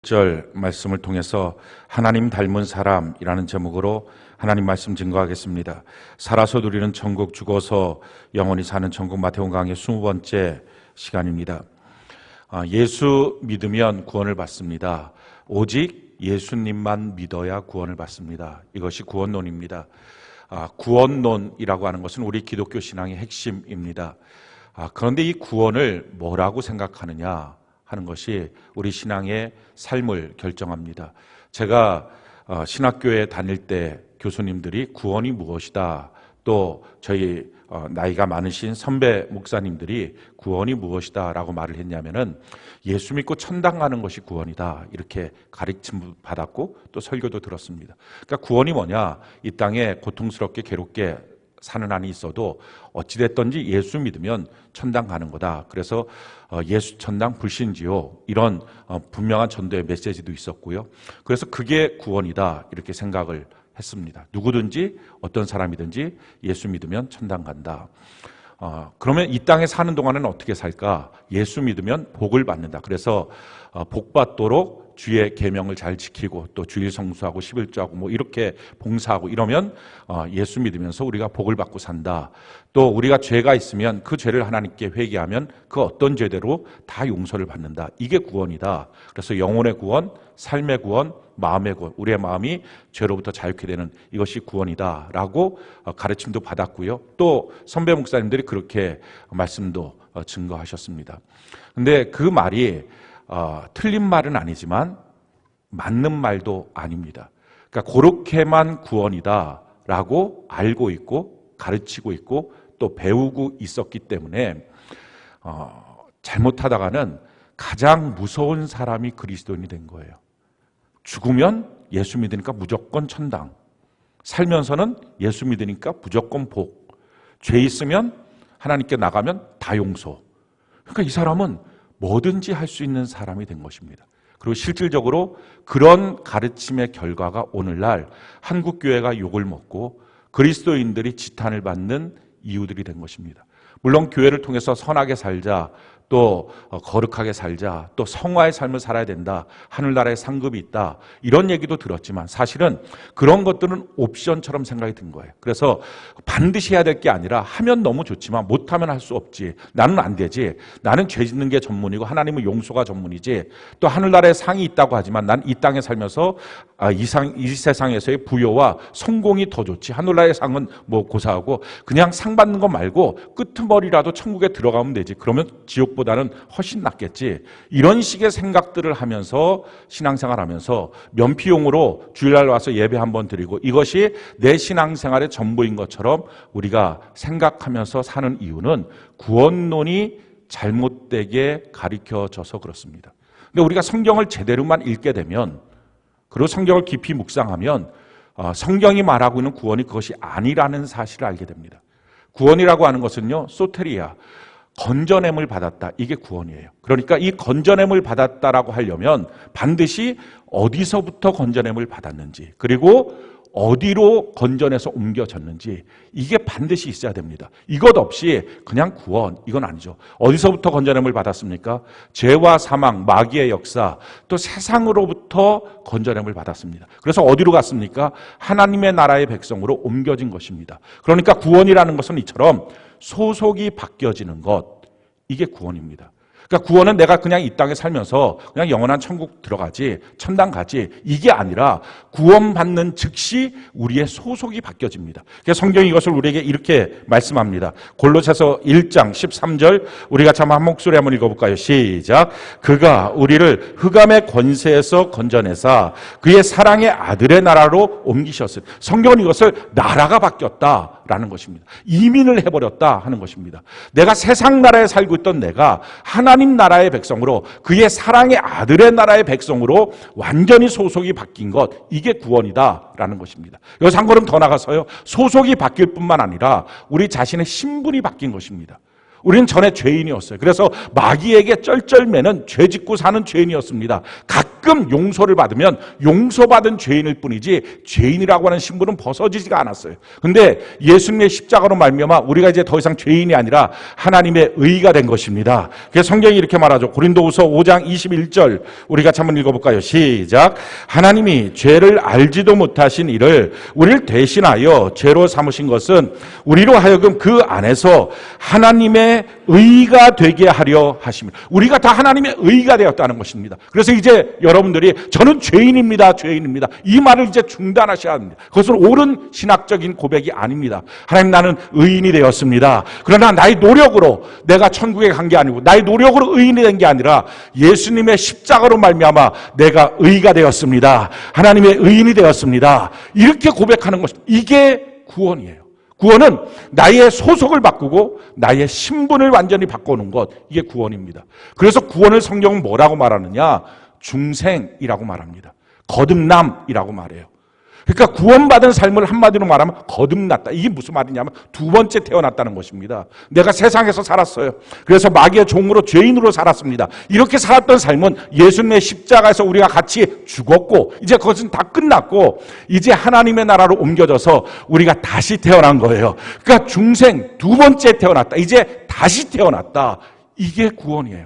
절 말씀을 통해서 하나님 닮은 사람이라는 제목으로 하나님 말씀 증거하겠습니다. 살아서 누리는 천국, 죽어서 영원히 사는 천국, 마태복음 강의 20번째 시간입니다. 예수 믿으면 구원을 받습니다. 오직 예수님만 믿어야 구원을 받습니다. 이것이 구원론입니다. 구원론이라고 하는 것은 우리 기독교 신앙의 핵심입니다. 그런데 이 구원을 뭐라고 생각하느냐 하는 것이 우리 신앙의 삶을 결정합니다. 제가 신학교에 다닐 때 교수님들이 구원이 무엇이다, 또 저희 나이가 많으신 선배 목사님들이 구원이 무엇이다 라고 말을 했냐면은 예수 믿고 천당 가는 것이 구원이다, 이렇게 가르침 받았고 또 설교도 들었습니다. 그러니까 구원이 뭐냐, 이 땅에 고통스럽게 괴롭게 사는 한이 있어도 어찌됐든지 예수 믿으면 천당 가는 거다. 그래서 예수 천당 불신지요, 이런 분명한 전도의 메시지도 있었고요. 그래서 그게 구원이다, 이렇게 생각을 했습니다. 누구든지 어떤 사람이든지 예수 믿으면 천당 간다. 그러면 이 땅에 사는 동안은 어떻게 살까? 예수 믿으면 복을 받는다. 그래서 복 받도록 주의 계명을 잘 지키고 또 주일 성수하고 11조하고 뭐 이렇게 봉사하고 이러면 예수 믿으면서 우리가 복을 받고 산다. 또 우리가 죄가 있으면 그 죄를 하나님께 회개하면 그 어떤 죄대로 다 용서를 받는다. 이게 구원이다. 그래서 영혼의 구원, 삶의 구원, 마음의 구원, 우리의 마음이 죄로부터 자유케 되는 이것이 구원이다 라고 가르침도 받았고요. 또 선배 목사님들이 그렇게 말씀도 증거하셨습니다. 근데 그 말이 틀린 말은 아니지만 맞는 말도 아닙니다. 그러니까 그렇게만 구원이다 라고 알고 있고 가르치고 있고 또 배우고 있었기 때문에 잘못하다가는 가장 무서운 사람이 그리스도인이 된 거예요. 죽으면 예수 믿으니까 무조건 천당, 살면서는 예수 믿으니까 무조건 복, 죄 있으면 하나님께 나가면 다 용서. 그러니까 이 사람은 뭐든지 할 수 있는 사람이 된 것입니다. 그리고 실질적으로 그런 가르침의 결과가 오늘날 한국교회가 욕을 먹고 그리스도인들이 지탄을 받는 이유들이 된 것입니다. 물론 교회를 통해서 선하게 살자, 또 거룩하게 살자, 또 성화의 삶을 살아야 된다, 하늘나라에 상급이 있다, 이런 얘기도 들었지만 사실은 그런 것들은 옵션처럼 생각이 든 거예요. 그래서 반드시 해야 될 게 아니라 하면 너무 좋지만 못하면 할 수 없지, 나는 안 되지, 나는 죄 짓는 게 전문이고 하나님은 용서가 전문이지, 또 하늘나라에 상이 있다고 하지만 난 이 땅에 살면서 이 세상에서의 부여와 성공이 더 좋지, 하늘나라의 상은 뭐 고사하고 그냥 상 받는 거 말고 끄트머리라도 천국에 들어가면 되지, 그러면 지옥보다는 훨씬 낫겠지, 이런 식의 생각들을 하면서 신앙생활하면서 면피용으로 주일날 와서 예배 한번 드리고 이것이 내 신앙생활의 전부인 것처럼 우리가 생각하면서 사는 이유는 구원론이 잘못되게 가르쳐져서 그렇습니다. 근데 우리가 성경을 제대로만 읽게 되면, 그리고 성경을 깊이 묵상하면 성경이 말하고 있는 구원이 그것이 아니라는 사실을 알게 됩니다. 구원이라고 하는 것은요, 소테리아, 건져냄을 받았다, 이게 구원이에요. 그러니까 이 건져냄을 받았다라고 하려면 반드시 어디서부터 건져냄을 받았는지, 그리고 어디로 건져내서 옮겨졌는지, 이게 반드시 있어야 됩니다. 이것 없이 그냥 구원, 이건 아니죠. 어디서부터 건져냄을 받았습니까? 죄와 사망, 마귀의 역사, 또 세상으로부터 건져냄을 받았습니다. 그래서 어디로 갔습니까? 하나님의 나라의 백성으로 옮겨진 것입니다. 그러니까 구원이라는 것은 이처럼 소속이 바뀌어지는 것, 이게 구원입니다. 그러니까 구원은 내가 그냥 이 땅에 살면서 그냥 영원한 천국 들어가지, 천당 가지, 이게 아니라 구원받는 즉시 우리의 소속이 바뀌어집니다. 그래서 성경이 이것을 우리에게 이렇게 말씀합니다. 골로새서 1장 13절 우리 같이 한 목소리 한번 읽어볼까요? 시작. 그가 우리를 흑암의 권세에서 건져내사 그의 사랑의 아들의 나라로 옮기셨으니, 성경은 이것을 나라가 바뀌었다라는 것입니다. 이민을 해버렸다 하는 것입니다. 내가 세상 나라에 살고 있던 내가 하나님 나라의 백성으로, 그의 사랑의 아들의 나라의 백성으로 완전히 소속이 바뀐 것, 이게 구원이다라는 것입니다. 여기서 한 걸음 더 나가서요, 소속이 바뀔 뿐만 아니라 우리 자신의 신분이 바뀐 것입니다. 우리는 전에 죄인이었어요. 그래서 마귀에게 쩔쩔매는 죄짓고 사는 죄인이었습니다. 가끔 용서를 받으면 용서받은 죄인일 뿐이지 죄인이라고 하는 신분은 벗어지지가 않았어요. 근데 예수님의 십자가로 말미암아 우리가 이제 더 이상 죄인이 아니라 하나님의 의가 된 것입니다. 그래서 성경이 이렇게 말하죠. 고린도후서 5장 21절 우리 같이 한번 읽어볼까요? 시작. 하나님이 죄를 알지도 못하신 이를 우리를 대신하여 죄로 삼으신 것은 우리로 하여금 그 안에서 하나님의 의가 되게 하려 하십니다. 우리가 다 하나님의 의가 되었다는 것입니다. 그래서 이제 여러분들이 저는 죄인입니다. 이 말을 이제 중단하셔야 합니다. 그것은 옳은 신학적인 고백이 아닙니다. 하나님 나는 의인이 되었습니다. 그러나 나의 노력으로 내가 천국에 간 게 아니고 나의 노력으로 의인이 된 게 아니라 예수님의 십자가로 말미암아 내가 의가 되었습니다. 하나님의 의인이 되었습니다. 이렇게 고백하는 것, 이게 구원이에요. 구원은 나의 소속을 바꾸고 나의 신분을 완전히 바꾸는 것, 이게 구원입니다. 그래서 구원을 성경은 뭐라고 말하느냐? 중생이라고 말합니다. 거듭남이라고 말해요. 그러니까 구원받은 삶을 한마디로 말하면 거듭났다. 이게 무슨 말이냐면 두 번째 태어났다는 것입니다. 내가 세상에서 살았어요. 그래서 마귀의 종으로 죄인으로 살았습니다. 이렇게 살았던 삶은 예수님의 십자가에서 우리가 같이 죽었고 이제 그것은 다 끝났고 이제 하나님의 나라로 옮겨져서 우리가 다시 태어난 거예요. 그러니까 중생 두 번째 태어났다. 이제 다시 태어났다. 이게 구원이에요.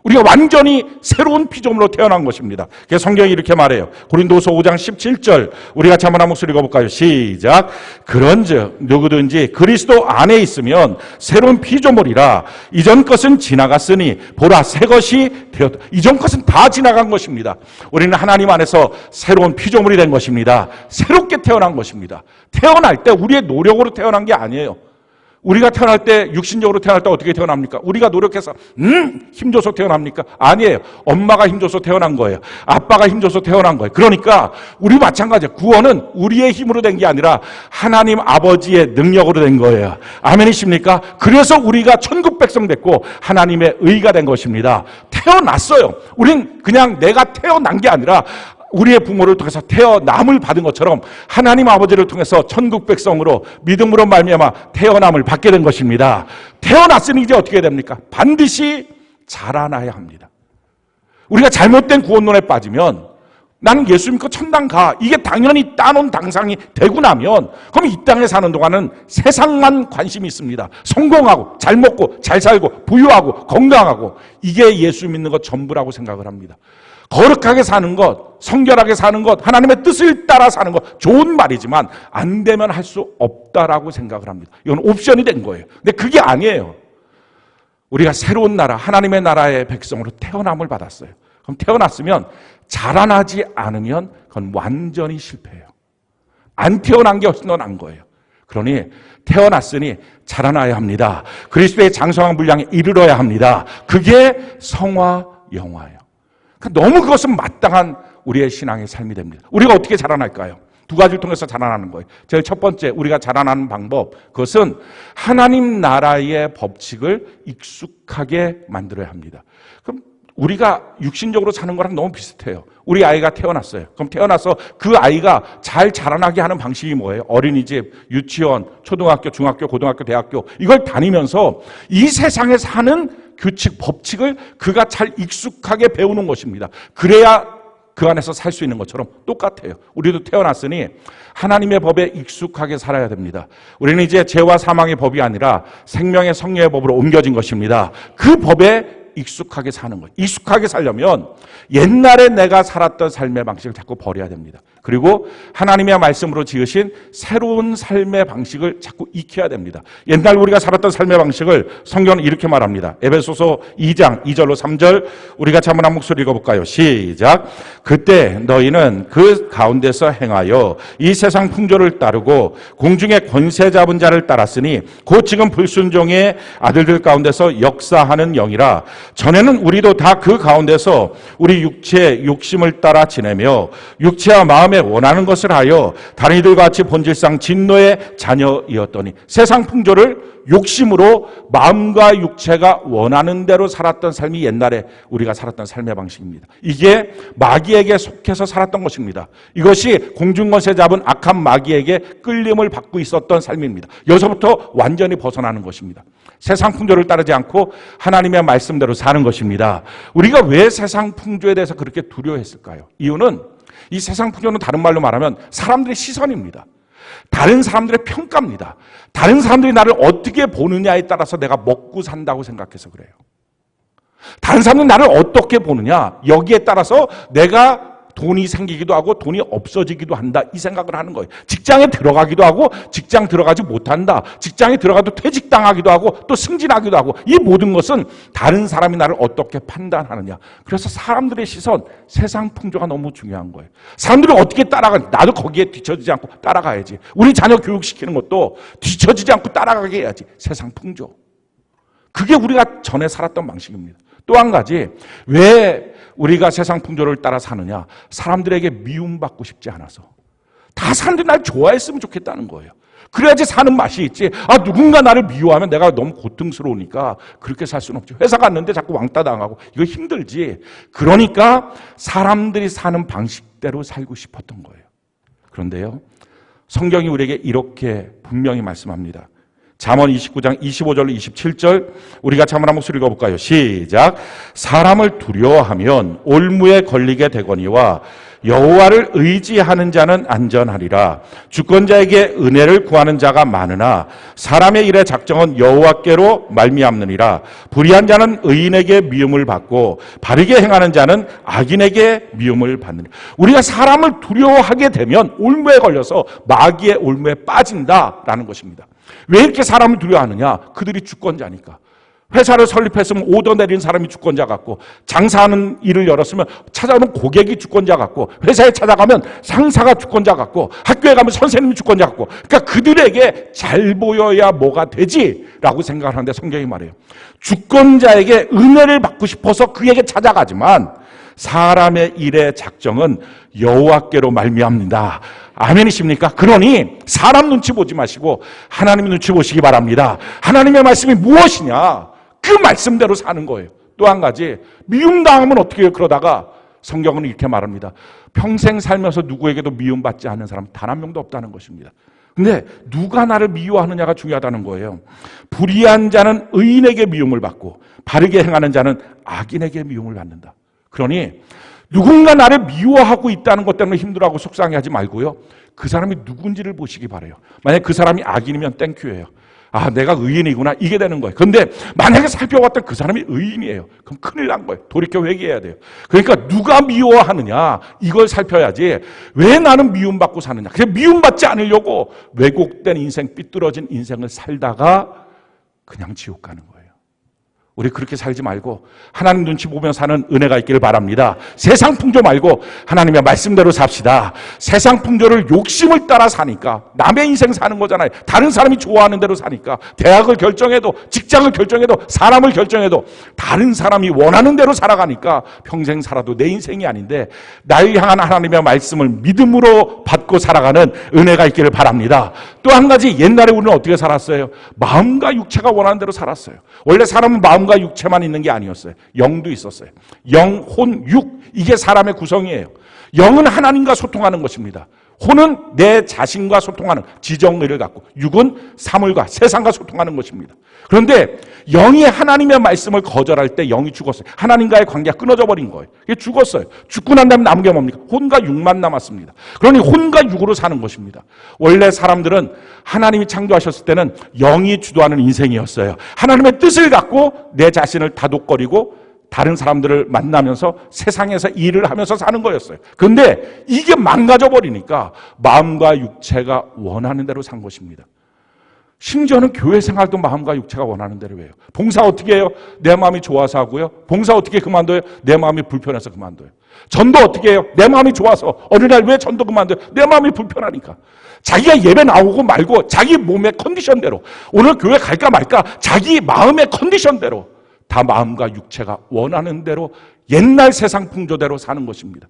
우리가 완전히 새로운 피조물로 태어난 것입니다. 그래서 성경이 이렇게 말해요. 고린도서 5장 17절 우리 같이 한번 한 목소리 읽어볼까요? 시작. 그런즉 누구든지 그리스도 안에 있으면 새로운 피조물이라 이전 것은 지나갔으니 보라 새 것이 되었다. 이전 것은 다 지나간 것입니다. 우리는 하나님 안에서 새로운 피조물이 된 것입니다. 새롭게 태어난 것입니다. 태어날 때 우리의 노력으로 태어난 게 아니에요. 우리가 태어날 때 육신적으로 태어날 때 어떻게 태어납니까? 우리가 노력해서 힘줘서 태어납니까? 아니에요. 엄마가 힘줘서 태어난 거예요. 아빠가 힘줘서 태어난 거예요. 그러니까 우리 마찬가지예요. 구원은 우리의 힘으로 된 게 아니라 하나님 아버지의 능력으로 된 거예요. 아멘이십니까? 그래서 우리가 천국 백성 됐고 하나님의 의가 된 것입니다. 태어났어요. 우린 그냥 내가 태어난 게 아니라 우리의 부모를 통해서 태어남을 받은 것처럼 하나님 아버지를 통해서 천국 백성으로 믿음으로 말미암아 태어남을 받게 된 것입니다. 태어났으니 이제 어떻게 됩니까? 반드시 자라나야 합니다. 우리가 잘못된 구원론에 빠지면 나는 예수 믿고 천당 가. 이게 당연히 따놓은 당상이 되고 나면 그럼 이 땅에 사는 동안은 세상만 관심이 있습니다. 성공하고 잘 먹고 잘 살고 부유하고 건강하고 이게 예수 믿는 것 전부라고 생각을 합니다. 거룩하게 사는 것, 성결하게 사는 것, 하나님의 뜻을 따라 사는 것 좋은 말이지만 안 되면 할 수 없다라고 생각을 합니다. 이건 옵션이 된 거예요. 근데 그게 아니에요. 우리가 새로운 나라, 하나님의 나라의 백성으로 태어남을 받았어요. 그럼 태어났으면 자라나지 않으면 그건 완전히 실패해요. 안 태어난 게 훨씬 더 나은 거예요. 그러니 태어났으니 자라나야 합니다. 그리스도의 장성한 분량에 이르러야 합니다. 그게 성화 영화예요. 너무 그것은 마땅한 우리의 신앙의 삶이 됩니다. 우리가 어떻게 자라날까요? 두 가지를 통해서 자라나는 거예요. 제일 첫 번째 우리가 자라나는 방법, 그것은 하나님 나라의 법칙을 익숙하게 만들어야 합니다. 그럼 우리가 육신적으로 사는 거랑 너무 비슷해요. 우리 아이가 태어났어요. 그럼 태어나서 그 아이가 잘 자라나게 하는 방식이 뭐예요? 어린이집, 유치원, 초등학교, 중학교, 고등학교, 대학교 이걸 다니면서 이 세상에 사는 규칙, 법칙을 그가 잘 익숙하게 배우는 것입니다. 그래야 그 안에서 살 수 있는 것처럼 똑같아요. 우리도 태어났으니 하나님의 법에 익숙하게 살아야 됩니다. 우리는 이제 죄와 사망의 법이 아니라 생명의 성령의 법으로 옮겨진 것입니다. 그 법에 익숙하게 사는 거예요. 익숙하게 살려면 옛날에 내가 살았던 삶의 방식을 자꾸 버려야 됩니다. 그리고 하나님의 말씀으로 지으신 새로운 삶의 방식을 자꾸 익혀야 됩니다. 옛날 우리가 살았던 삶의 방식을 성경은 이렇게 말합니다. 에베소서 2장 2절로 3절 우리 같이 한번 한 목소리 읽어볼까요? 시작. 그때 너희는 그 가운데서 행하여 이 세상 풍조를 따르고 공중의 권세 잡은 자를 따랐으니 곧 지금 불순종의 아들들 가운데서 역사하는 영이라. 전에는 우리도 다 그 가운데서 우리 육체의 욕심을 따라 지내며 육체와 마음에 원하는 것을 하여 다른 이들과 같이 본질상 진노의 자녀이었더니 세상 풍조를 욕심으로 마음과 육체가 원하는 대로 살았던 삶이 옛날에 우리가 살았던 삶의 방식입니다. 이게 마귀에게 속해서 살았던 것입니다. 이것이 공중권세 잡은 악한 마귀에게 끌림을 받고 있었던 삶입니다. 여기서부터 완전히 벗어나는 것입니다. 세상 풍조를 따르지 않고 하나님의 말씀대로 사는 것입니다. 우리가 왜 세상 풍조에 대해서 그렇게 두려워했을까요? 이유는 이 세상 풍조는 다른 말로 말하면 사람들의 시선입니다. 다른 사람들의 평가입니다. 다른 사람들이 나를 어떻게 보느냐에 따라서 내가 먹고 산다고 생각해서 그래요. 다른 사람들이 나를 어떻게 보느냐, 여기에 따라서 내가 돈이 생기기도 하고 돈이 없어지기도 한다, 이 생각을 하는 거예요. 직장에 들어가기도 하고 직장 들어가지 못한다, 직장에 들어가도 퇴직당하기도 하고 또 승진하기도 하고, 이 모든 것은 다른 사람이 나를 어떻게 판단하느냐. 그래서 사람들의 시선, 세상 풍조가 너무 중요한 거예요. 사람들이 어떻게 따라가는지, 나도 거기에 뒤처지지 않고 따라가야지. 우리 자녀 교육시키는 것도 뒤처지지 않고 따라가게 해야지. 세상 풍조, 그게 우리가 전에 살았던 방식입니다. 또 한 가지, 왜 우리가 세상 풍조를 따라 사느냐? 사람들에게 미움받고 싶지 않아서. 다 사람들이 날 좋아했으면 좋겠다는 거예요. 그래야지 사는 맛이 있지. 누군가 나를 미워하면 내가 너무 고통스러우니까 그렇게 살 수는 없죠. 회사 갔는데 자꾸 왕따 당하고 이거 힘들지. 그러니까 사람들이 사는 방식대로 살고 싶었던 거예요. 그런데요, 성경이 우리에게 이렇게 분명히 말씀합니다. 잠언 29장 25절 27절, 우리가 잠언 한 목소리 읽어볼까요? 시작. 사람을 두려워하면 올무에 걸리게 되거니와 여호와를 의지하는 자는 안전하리라. 주권자에게 은혜를 구하는 자가 많으나 사람의 일의 작정은 여호와께로 말미암느니라. 불의한 자는 의인에게 미움을 받고 바르게 행하는 자는 악인에게 미움을 받느니라. 우리가 사람을 두려워하게 되면 올무에 걸려서 마귀의 올무에 빠진다라는 것입니다. 왜 이렇게 사람을 두려워하느냐? 그들이 주권자니까. 회사를 설립했으면 오더 내린 사람이 주권자 같고, 장사하는 일을 열었으면 찾아오는 고객이 주권자 같고, 회사에 찾아가면 상사가 주권자 같고, 학교에 가면 선생님이 주권자 같고, 그러니까 그들에게 잘 보여야 뭐가 되지라고 생각하는데 성경이 말해요. 주권자에게 은혜를 받고 싶어서 그에게 찾아가지만 사람의 일의 작정은 여호와께로 말미암는다. 아멘이십니까? 그러니 사람 눈치 보지 마시고 하나님의 눈치 보시기 바랍니다. 하나님의 말씀이 무엇이냐? 그 말씀대로 사는 거예요. 또 한 가지, 미움당하면 어떻게 해요? 그러다가 성경은 이렇게 말합니다. 평생 살면서 누구에게도 미움받지 않는 사람 단 한 명도 없다는 것입니다. 근데 누가 나를 미워하느냐가 중요하다는 거예요. 불의한 자는 의인에게 미움을 받고 바르게 행하는 자는 악인에게 미움을 받는다. 그러니 누군가 나를 미워하고 있다는 것 때문에 힘들어하고 속상해하지 말고요, 그 사람이 누군지를 보시기 바라요. 만약에 그 사람이 악인이면 땡큐예요. 내가 의인이구나, 이게 되는 거예요. 그런데 만약에 살펴봤더니 그 사람이 의인이에요. 그럼 큰일 난 거예요. 돌이켜 회개해야 돼요. 그러니까 누가 미워하느냐, 이걸 살펴야지. 왜 나는 미움받고 사느냐? 그냥 미움받지 않으려고 왜곡된 인생, 삐뚤어진 인생을 살다가 그냥 지옥 가는 거예요. 우리 그렇게 살지 말고 하나님 눈치 보며 사는 은혜가 있기를 바랍니다. 세상 풍조 말고 하나님의 말씀대로 삽시다. 세상 풍조를 욕심을 따라 사니까 남의 인생 사는 거잖아요. 다른 사람이 좋아하는 대로 사니까. 대학을 결정해도, 직장을 결정해도, 사람을 결정해도 다른 사람이 원하는 대로 살아가니까 평생 살아도 내 인생이 아닌데, 나를 향한 하나님의 말씀을 믿음으로 받고 살아가는 은혜가 있기를 바랍니다. 또 한 가지, 옛날에 우리는 어떻게 살았어요? 마음과 육체가 원하는 대로 살았어요. 원래 사람은 마음과 육체만 있는 게 아니었어요. 영도 있었어요. 영, 혼, 육, 이게 사람의 구성이에요. 영은 하나님과 소통하는 것입니다. 혼은 내 자신과 소통하는 지정의를 갖고, 육은 사물과 세상과 소통하는 것입니다. 그런데 영이 하나님의 말씀을 거절할 때 영이 죽었어요. 하나님과의 관계가 끊어져 버린 거예요. 이게 죽었어요. 죽고 난 다음에 남은 게 뭡니까? 혼과 육만 남았습니다. 그러니 혼과 육으로 사는 것입니다. 원래 사람들은 하나님이 창조하셨을 때는 영이 주도하는 인생이었어요. 하나님의 뜻을 갖고 내 자신을 다독거리고 다른 사람들을 만나면서 세상에서 일을 하면서 사는 거였어요. 그런데 이게 망가져 버리니까 마음과 육체가 원하는 대로 산 것입니다. 심지어는 교회 생활도 마음과 육체가 원하는 대로 해요. 봉사 어떻게 해요? 내 마음이 좋아서 하고요. 봉사 어떻게 그만둬요? 내 마음이 불편해서 그만둬요. 전도 어떻게 해요? 내 마음이 좋아서. 어느 날 왜 전도 그만둬요? 내 마음이 불편하니까. 자기가 예배 나오고 말고 자기 몸의 컨디션대로, 오늘 교회 갈까 말까 자기 마음의 컨디션대로 다 마음과 육체가 원하는 대로 옛날 세상 풍조대로 사는 것입니다.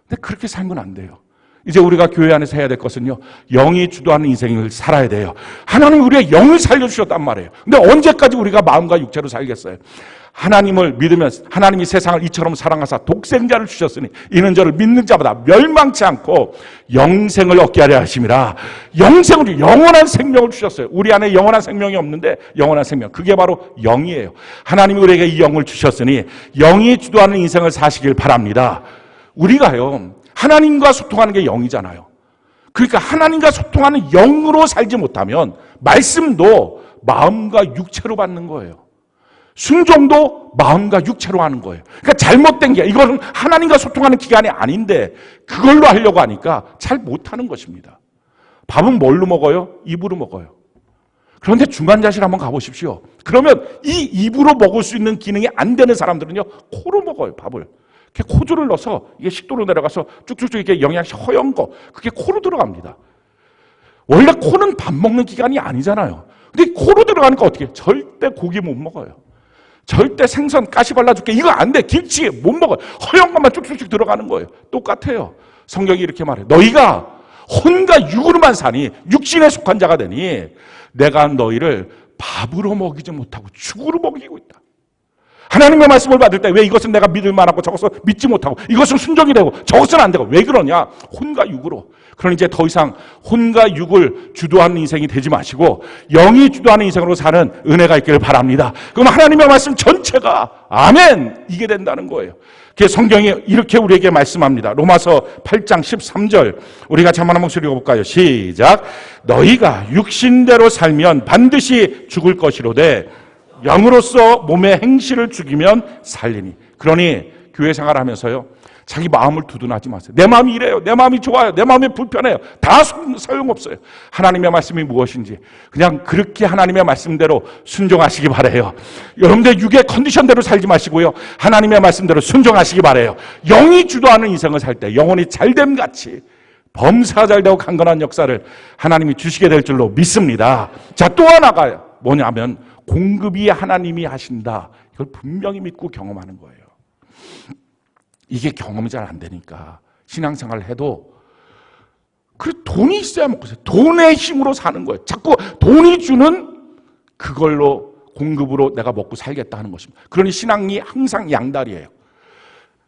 근데 그렇게 살면 안 돼요. 이제 우리가 교회 안에서 해야 될 것은요, 영이 주도하는 인생을 살아야 돼요. 하나님이 우리의 영을 살려주셨단 말이에요. 근데 언제까지 우리가 마음과 육체로 살겠어요? 하나님을 믿으면 하나님이 세상을 이처럼 사랑하사 독생자를 주셨으니 이는 저를 믿는 자보다 멸망치 않고 영생을 얻게 하려 하심이라. 영생을, 영원한 생명을 주셨어요. 우리 안에 영원한 생명이 없는데 영원한 생명, 그게 바로 영이에요. 하나님이 우리에게 이 영을 주셨으니 영이 주도하는 인생을 사시길 바랍니다. 우리가요, 하나님과 소통하는 게 영이잖아요. 그러니까 하나님과 소통하는 영으로 살지 못하면 말씀도 마음과 육체로 받는 거예요. 순종도 마음과 육체로 하는 거예요. 그러니까 잘못된 게, 이거는 하나님과 소통하는 기간이 아닌데 그걸로 하려고 하니까 잘 못하는 것입니다. 밥은 뭘로 먹어요? 입으로 먹어요. 그런데 중간자실 한번 가보십시오. 그러면 이 입으로 먹을 수 있는 기능이 안 되는 사람들은요, 코로 먹어요, 밥을. 이렇게 코줄을 넣어서 이게 식도로 내려가서 쭉쭉쭉 이렇게 영양이 허연 거, 그게 코로 들어갑니다. 원래 코는 밥 먹는 기관이 아니잖아요. 근데 코로 들어가니까 어떻게 해요? 절대 고기 못 먹어요. 절대 생선, 가시 발라줄게, 이거 안 돼. 김치 못 먹어요. 허연 것만 쭉쭉쭉 들어가는 거예요. 똑같아요. 성경이 이렇게 말해요. 너희가 혼과 육으로만 사니, 육신에 속한 자가 되니 내가 너희를 밥으로 먹이지 못하고 죽으로 먹이고 있다. 하나님의 말씀을 받을 때 왜 이것은 내가 믿을 만하고 저것은 믿지 못하고, 이것은 순종이 되고 저것은 안 되고, 왜 그러냐? 혼과 육으로. 그러니 이제 더 이상 혼과 육을 주도하는 인생이 되지 마시고 영이 주도하는 인생으로 사는 은혜가 있기를 바랍니다. 그럼 하나님의 말씀 전체가 아멘, 이게 된다는 거예요. 성경이 이렇게 우리에게 말씀합니다. 로마서 8장 13절 우리 같이 한번 목소리 읽어볼까요? 시작. 너희가 육신대로 살면 반드시 죽을 것이로되 영으로서 몸의 행실을 죽이면 살리니. 그러니 교회 생활하면서요, 자기 마음을 두둔하지 마세요. 내 마음이 이래요, 내 마음이 좋아요, 내 마음이 불편해요. 다 소용없어요. 하나님의 말씀이 무엇인지 그냥 그렇게 하나님의 말씀대로 순종하시기 바라요. 여러분들 육의 컨디션대로 살지 마시고요, 하나님의 말씀대로 순종하시기 바라요. 영이 주도하는 인생을 살 때 영혼이 잘됨 같이 범사가 잘되고 강건한 역사를 하나님이 주시게 될 줄로 믿습니다. 자, 또 하나가 뭐냐면 공급이 하나님이 하신다. 이걸 분명히 믿고 경험하는 거예요. 이게 경험이 잘 안 되니까 신앙생활을 해도 돈이 있어야 먹고 있어요. 돈의 힘으로 사는 거예요. 자꾸 돈이 주는 그걸로 공급으로 내가 먹고 살겠다 하는 것입니다. 그러니 신앙이 항상 양다리예요.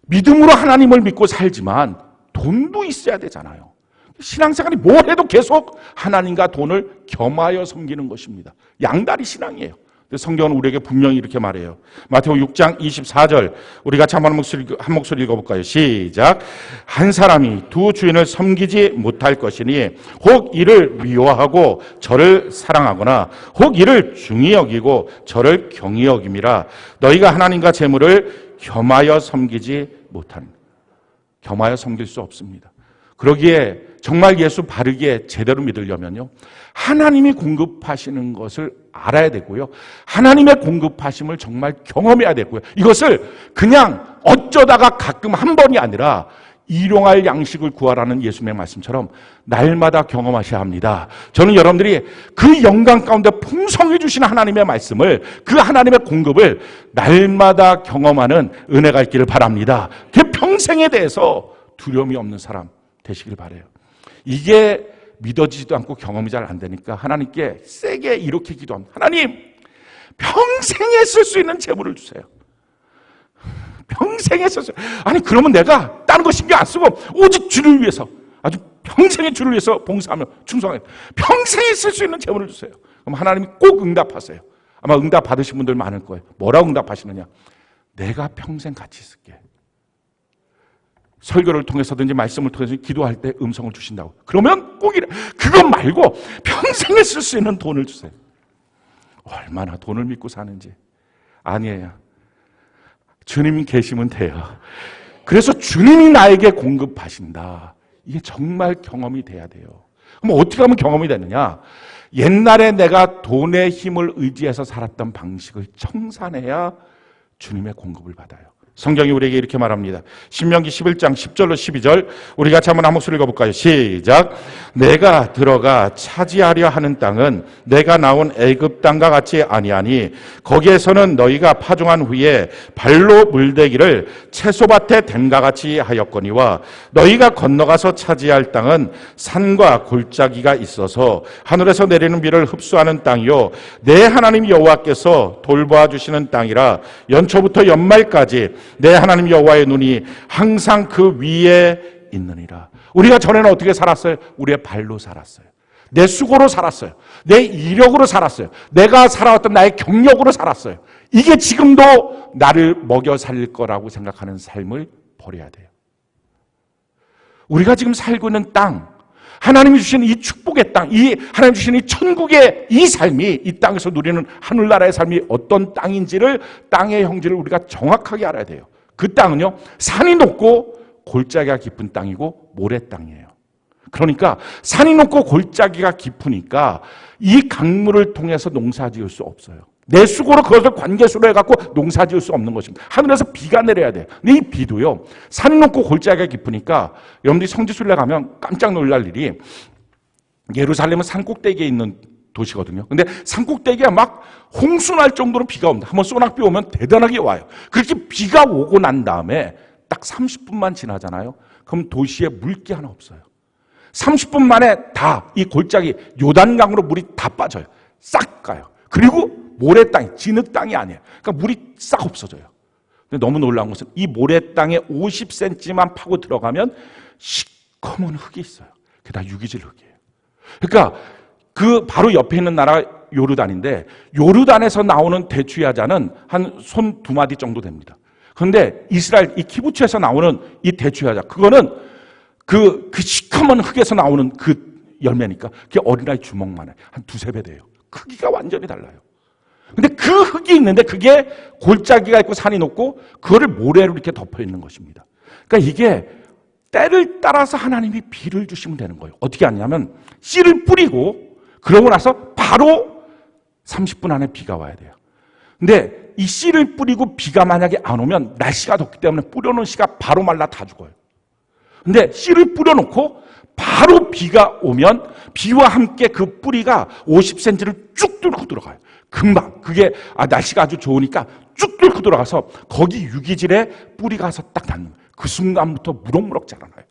믿음으로 하나님을 믿고 살지만 돈도 있어야 되잖아요. 신앙생활이 뭘 해도 계속 하나님과 돈을 겸하여 섬기는 것입니다. 양다리 신앙이에요. 성경은 우리에게 분명히 이렇게 말해요. 마태복음 6장 24절 우리 같이 한 목소리 읽어볼까요? 시작. 한 사람이 두 주인을 섬기지 못할 것이니 혹 이를 미워하고 저를 사랑하거나 혹 이를 중히 여기고 저를 경히 여김이라. 너희가 하나님과 재물을 겸하여 섬기지 못하는, 겸하여 섬길 수 없습니다. 그러기에 정말 예수 바르게 제대로 믿으려면요, 하나님이 공급하시는 것을 알아야 되고요, 하나님의 공급하심을 정말 경험해야 되고요, 이것을 그냥 어쩌다가 가끔 한 번이 아니라 일용할 양식을 구하라는 예수님의 말씀처럼 날마다 경험하셔야 합니다. 저는 여러분들이 그 영광 가운데 풍성해 주시는 하나님의 말씀을, 그 하나님의 공급을 날마다 경험하는 은혜가 있기를 바랍니다. 그 평생에 대해서 두려움이 없는 사람 되시길 바라요. 이게 믿어지지도 않고 경험이 잘 안 되니까 하나님께 세게 이렇게 기도합니다. 하나님, 평생에 쓸 수 있는 재물을 주세요. 평생에 쓸 수. 아니, 그러면 내가 다른 거 신경 안 쓰고 오직 주를 위해서, 아주 평생의 주를 위해서 봉사하며 충성해요. 평생에 쓸 수 있는 재물을 주세요. 그럼 하나님이 꼭 응답하세요. 아마 응답 받으신 분들 많을 거예요. 뭐라고 응답하시느냐? 내가 평생 같이 있을게. 설교를 통해서든지 말씀을 통해서 기도할 때 음성을 주신다고. 그러면 꼭 이래. 그것 말고 평생에 쓸 수 있는 돈을 주세요. 얼마나 돈을 믿고 사는지. 아니에요. 주님 계시면 돼요. 그래서 주님이 나에게 공급하신다. 이게 정말 경험이 돼야 돼요. 그럼 어떻게 하면 경험이 되느냐? 옛날에 내가 돈의 힘을 의지해서 살았던 방식을 청산해야 주님의 공급을 받아요. 성경이 우리에게 이렇게 말합니다. 신명기 11장 10절로 12절 우리 같이 한번 한 목소리 읽어볼까요? 시작. 내가 들어가 차지하려 하는 땅은 내가 나온 애굽 땅과 같이 아니하니 거기에서는 너희가 파종한 후에 발로 물대기를 채소밭에 댐과 같이 하였거니와 너희가 건너가서 차지할 땅은 산과 골짜기가 있어서 하늘에서 내리는 비를 흡수하는 땅이요 내 하나님 여호와께서 돌보아 주시는 땅이라 연초부터 연말까지 내 하나님 여호와의 눈이 항상 그 위에 있느니라. 우리가 전에는 어떻게 살았어요? 우리의 발로 살았어요. 내 수고로 살았어요. 내 이력으로 살았어요. 내가 살아왔던 나의 경력으로 살았어요. 이게 지금도 나를 먹여 살릴 거라고 생각하는 삶을 버려야 돼요. 우리가 지금 살고 있는 땅, 하나님이 주신 이 축복의 땅, 이 하나님 주신 이 천국의 이 삶이 이 땅에서 누리는 하늘나라의 삶이 어떤 땅인지를 땅의 형질을 우리가 정확하게 알아야 돼요. 그 땅은요 산이 높고 골짜기가 깊은 땅이고 모래 땅이에요. 그러니까 산이 높고 골짜기가 깊으니까 이 강물을 통해서 농사지을 수 없어요. 내 수고로 그것을 관계수로 해갖고 농사지을 수 없는 것입니다. 하늘에서 비가 내려야 돼요. 근데 이 비도요 산이 높고 골짜기가 깊으니까 여러분들이 성지순례 가면 깜짝 놀랄 일이 예루살렘은 산 꼭대기에 있는 도시거든요. 근데 산 꼭대기에 막 홍수날 정도로 비가 옵니다. 한번 소낙비 오면 대단하게 와요. 그렇게 비가 오고 난 다음에 딱 30분만 지나잖아요. 그럼 도시에 물기 하나 없어요. 30분 만에 다 이 골짜기 요단강으로 물이 다 빠져요. 싹 가요. 그리고 모래 땅이 진흙 땅이 아니에요. 그러니까 물이 싹 없어져요. 근데 너무 놀라운 것은 이 모래 땅에 50cm만 파고 들어가면 시커먼 흙이 있어요. 그게 다 유기질 흙이에요. 그러니까 그 바로 옆에 있는 나라가 요르단인데 요르단에서 나오는 대추야자는 한 손 두 마디 정도 됩니다. 그런데 이스라엘 이 키부츠에서 나오는 이 대추야자 그거는 그 시커먼 흙에서 나오는 그 열매니까 그게 어린아이 주먹만 해요. 한 두세 배 돼요. 크기가 완전히 달라요. 근데 그 흙이 있는데 그게 골짜기가 있고 산이 높고 그거를 모래로 이렇게 덮여 있는 것입니다. 그러니까 이게 때를 따라서 하나님이 비를 주시면 되는 거예요. 어떻게 하냐면 씨를 뿌리고 그러고 나서 바로 30분 안에 비가 와야 돼요. 근데 이 씨를 뿌리고 비가 만약에 안 오면 날씨가 덥기 때문에 뿌려놓은 씨가 바로 말라 다 죽어요. 근데 씨를 뿌려놓고 바로 비가 오면 비와 함께 그 뿌리가 50cm를 쭉 뚫고 들어가요. 금방 그게 날씨가 아주 좋으니까 쭉 뚫고 들어가서 거기 유기질에 뿌리가 가서 딱 닿는 거예요. 그 순간부터 무럭무럭 자라나요.